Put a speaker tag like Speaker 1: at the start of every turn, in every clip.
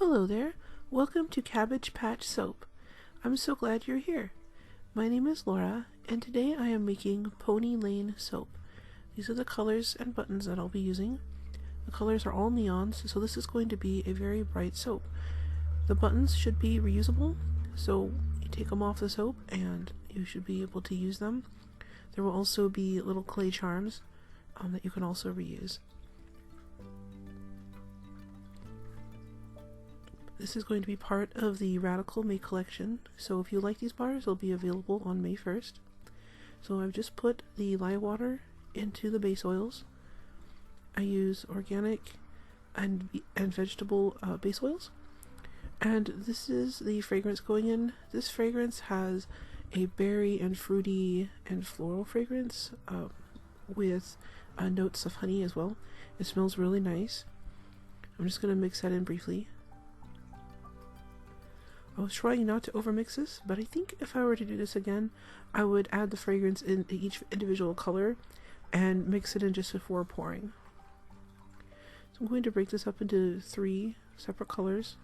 Speaker 1: Hello there. Welcome to Cabbage Patch Soap. I'm so glad you're here. My name is Laura, and today I am making Pony Lane soap. These are the colors and buttons that I'll be using. The colors are all neons, so this is going to be a very bright soap. The buttons should be reusable, so you take them off the soap and you should be able to use them. There will also be little clay charms that you can also reuse. This is going to be part of the Radical May collection, so if you like these bars, they'll be available on May 1st. So I've just put the lye water into the base oils. I use organic and vegetable base oils. And this is the fragrance going in. This fragrance has a berry and fruity and floral fragrance with notes of honey as well. It smells really nice. I'm just going to mix that in briefly. I was trying not to overmix this, but I think if I were to do this again, I would add the fragrance in each individual color and mix it in just before pouring. So I'm going to break this up into 3 separate colors.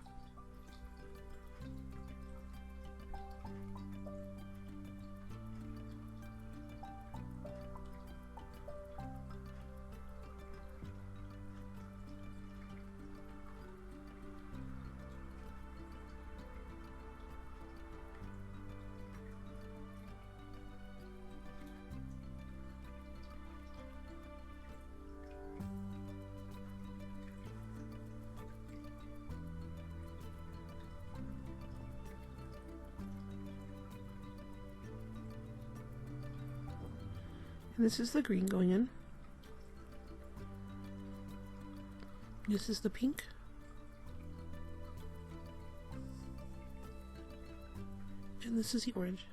Speaker 1: And this is the green going in. This is the pink. And this is the orange.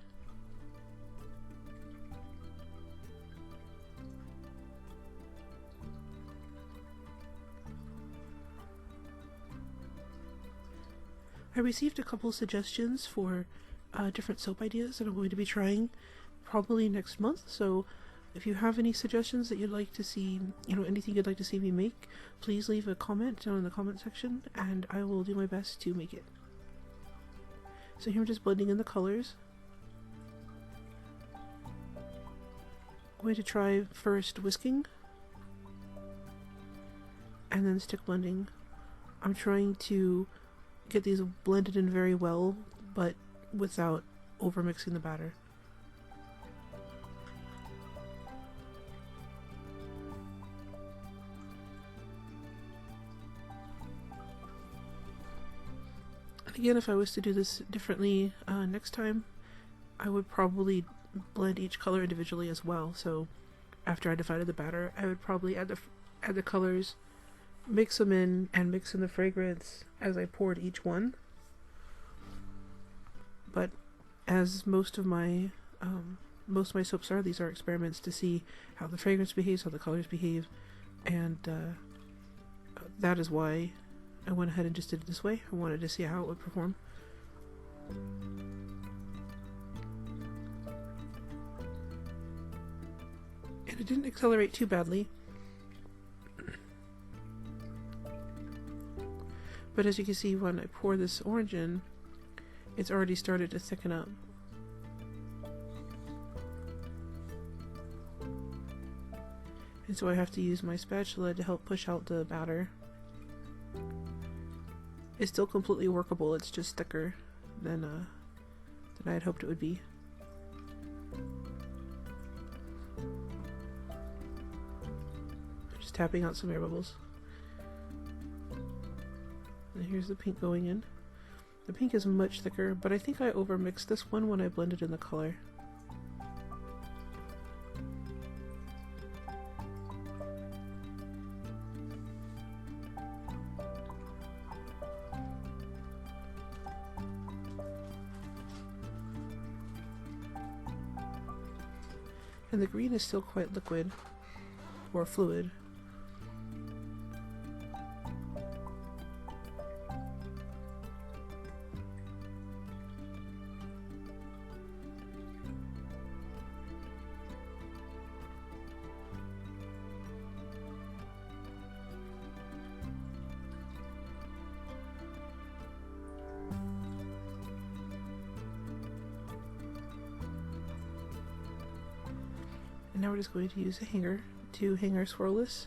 Speaker 1: I received a couple suggestions for different soap ideas that I'm going to be trying probably next month, so if you have any suggestions that you'd like to see, anything you'd like to see me make, please leave a comment down in the comment section and I will do my best to make it. So here I'm just blending in the colors. I'm going to try first whisking and then stick blending. I'm trying to get these blended in very well, but without overmixing the batter. Again, if I was to do this differently next time, I would probably blend each color individually as well. So after I divided the batter, I would probably add the colors, mix them in, and mix in the fragrance as I poured each one. But as most of my soaps are, these are experiments to see how the fragrance behaves, how the colors behave, and that is why I went ahead and just did it this way. I wanted to see how it would perform. And it didn't accelerate too badly. But as you can see, when I pour this orange in, it's already started to thicken up. And so I have to use my spatula to help push out the batter. It's still completely workable, it's just thicker than I had hoped it would be. I'm just tapping out some air bubbles. And here's the pink going in. The pink is much thicker, but I think I overmixed this one when I blended in the color. And the green is still quite liquid, or fluid. And now we're just going to use a hanger to hang our swirlless.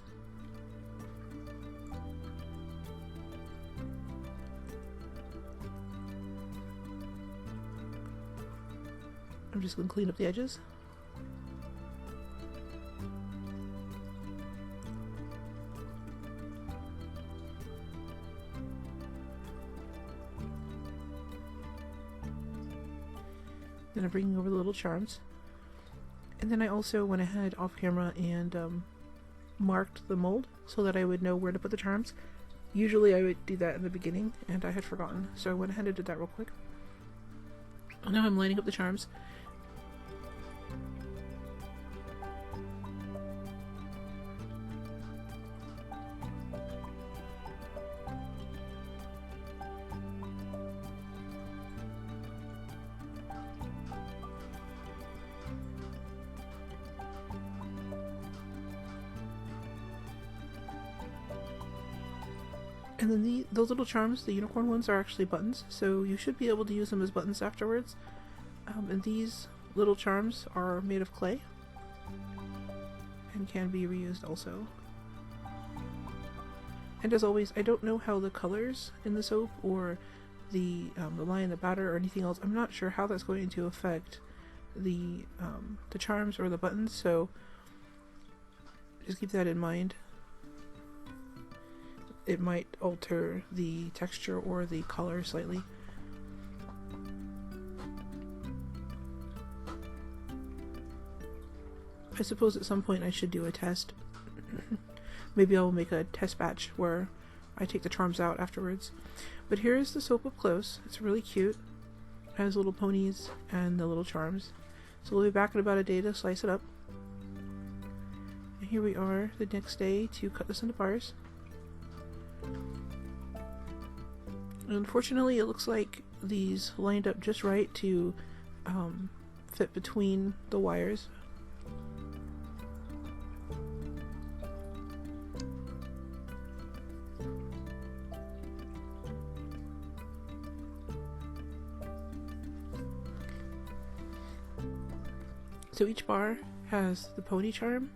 Speaker 1: I'm just going to clean up the edges. Then I'm bringing over the little charms. And then I also went ahead off camera and marked the mold so that I would know where to put the charms. Usually I would do that in the beginning and I had forgotten, so I went ahead and did that real quick. Now I'm lining up the charms. And then those little charms, the unicorn ones, are actually buttons, so you should be able to use them as buttons afterwards. And these little charms are made of clay and can be reused also. And as always, I don't know how the colors in the soap or the lye in the batter or anything else, I'm not sure how that's going to affect the charms or the buttons, so just keep that in mind. It might alter the texture or the color slightly. I suppose at some point I should do a test. Maybe I'll make a test batch where I take the charms out afterwards. But here is the soap up close. It's really cute. It has little ponies and the little charms. So we'll be back in about a day to slice it up. And here we are the next day to cut this into bars. Unfortunately, it looks like these lined up just right to fit between the wires. So each bar has the pony charm,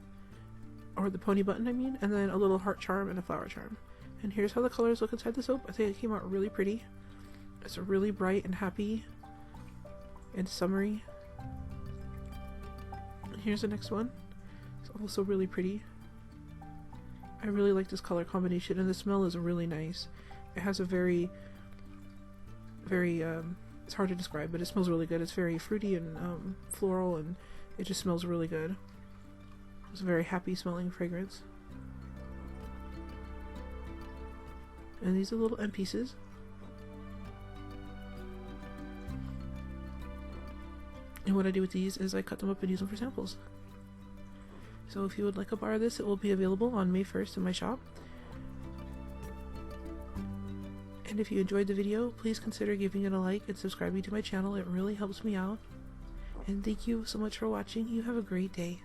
Speaker 1: or the pony button I mean, and then a little heart charm and a flower charm. And here's how the colors look inside the soap. I think it came out really pretty. It's really bright and happy and summery. And here's the next one. It's also really pretty. I really like this color combination, and the smell is really nice. It has a very it's hard to describe, but it smells really good. It's very fruity and floral, and it just smells really good. It's a very happy smelling fragrance. And these are little end pieces. And what I do with these is I cut them up and use them for samples. So if you would like a bar of this, it will be available on May 1st in my shop. And if you enjoyed the video, please consider giving it a like and subscribing to my channel. It really helps me out. And thank you so much for watching. You have a great day.